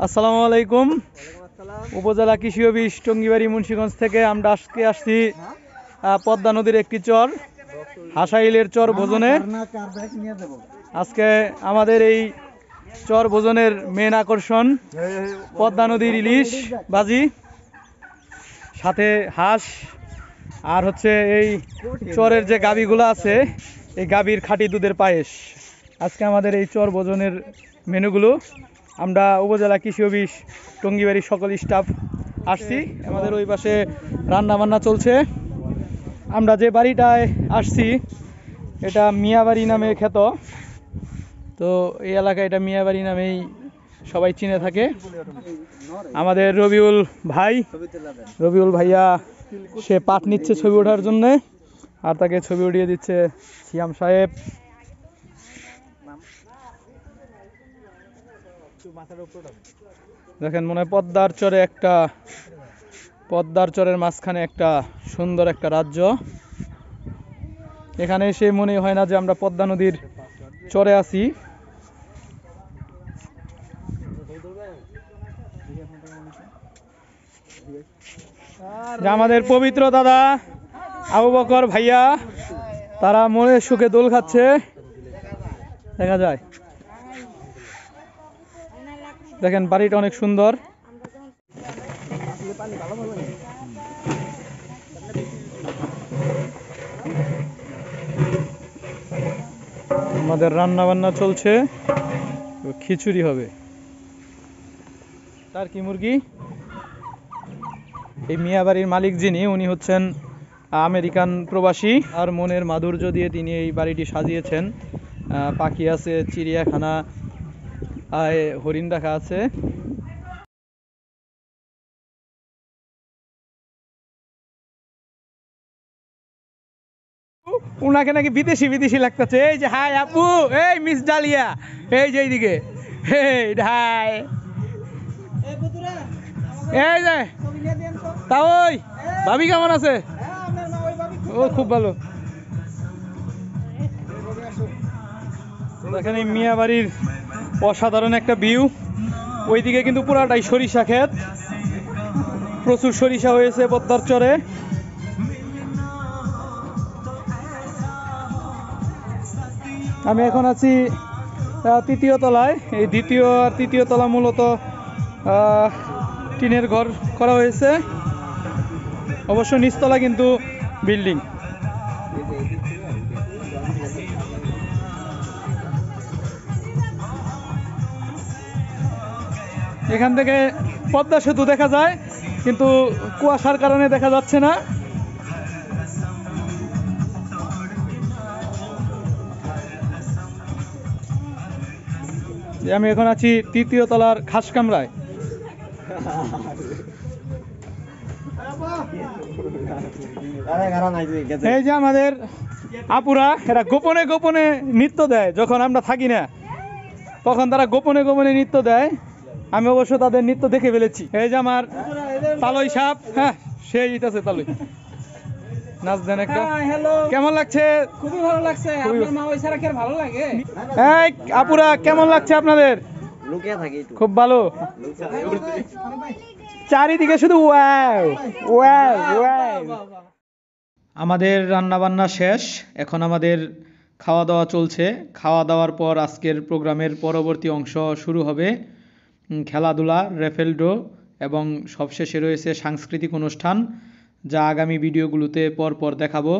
আসসালামু আলাইকুম। উপজেলা কৃষি অফিস টঙ্গিবাড়ি মুন্সিগঞ্জ থেকে আমরা আজকে আসছি পদ্মা নদীর একটি চর হাসাইলের চর ভোজনে। আজকে আমাদের এই চর ভোজনের মেন আকর্ষণ পদ্মা নদীর ইলিশ বাজি, সাথে হাঁস, আর হচ্ছে এই চরের যে গাভীগুলো আছে এই গাভীর খাঁটি দুধের পায়েস। আজকে আমাদের এই চর ভোজনের মেনুগুলো আমরা উপজেলা কৃষি অফিস টঙ্গিবাড়ির সকল স্টাফ আসছি। আমাদের ওই পাশে রান্না বান্না চলছে। আমরা যে বাড়িটায় আসছি এটা মিয়াবাড়ি নামে খ্যাত, তো এই এলাকায় এটা মিয়াবাড়ি নামেই সবাই চিনে থাকে। আমাদের রবিউল ভাইয়া সে পাট নিচ্ছে ছবি ওঠার জন্যে, আর তাকে ছবি উঠিয়ে দিচ্ছে সিয়াম সাহেব। দেখেন, মনে হয় পদ্মার চরের মাঝখানে একটা সুন্দর একটা রাজ্য। এখানে এসে মনে হয় না যে আমরা পদ্মা নদীর চরে আছি। আমাদের পবিত্র দাদা আবু বকর ভাইয়া, তারা মনের সুখে দোল খাচ্ছে, দেখা যায়। দেখেন, বাড়িটা অনেক সুন্দর। আমাদের রান্না বান্না চলছে, খিচুড়ি হবে। তার কি মুরগি। এই মিয়া বাড়ির মালিক যিনি, উনি হচ্ছেন আমেরিকান প্রবাসী। আর মনের মাধুর্য দিয়ে তিনি এই বাড়িটি সাজিয়েছেন। পাখি আছে, চিড়িয়াখানা, হরিণ রাখা আছে। উনাকে নাকি বিদেশি বিদেশি লাগতেছে। এই যে হাই আপু, এই মিস ডালিয়া, এই যে এইদিকে, হাই, এই যে তা ওই ভাবি কেমন আছে? ও খুব ভালো। দেখেন এই মিয়া বাড়ির অসাধারণ একটা ভিউ। ওইদিকে কিন্তু পুরাটাই সরিষা ক্ষেত, প্রচুর সরিষা হয়েছে পদ্মার চরে। আমি এখন আছি তৃতীয় তলায়। এই দ্বিতীয় আর তৃতীয় তলা মূলত টিনের ঘর করা হয়েছে, অবশ্য নিচতলা কিন্তু বিল্ডিং। এখান থেকে পদ্মা সেতু দেখা যায়, কিন্তু কুয়াশার কারণে দেখা যাচ্ছে না। আমি এখন আছি তৃতীয় তলার খাস কামরায়। এই যে আমাদের আপুরা, এরা গোপনে গোপনে নৃত্য দেয়। যখন আমরা থাকি না তখন তারা গোপনে গোপনে নৃত্য দেয়। আমি অবশ্য তাদের নৃত্য দেখে ফেলেছি। এই যে আমার তালই সাপ, হ্যাঁ সেই আছে তালই, নাচ দেন একটা। কেমন লাগছে? খুবই ভালো লাগছে। আপনার মা ওই ছাড়া কি আর ভালো লাগে? এই আপুরা, কেমন লাগছে আপনাদের? খুব ভালো। চারিদিকে শুধু ওয়াও ওয়াও ওয়াও। আমাদের রান্না বান্না শেষ, এখন আমাদের খাওয়া দাওয়া চলছে। খাওয়া দাওয়ার পর আজকের প্রোগ্রামের পরবর্তী অংশ শুরু হবে, খেলাধুলা, রেফেল ড্র, এবং সবশেষে রয়েছে সাংস্কৃতিক অনুষ্ঠান, যা আগামী ভিডিওগুলোতে পরপর দেখাবো।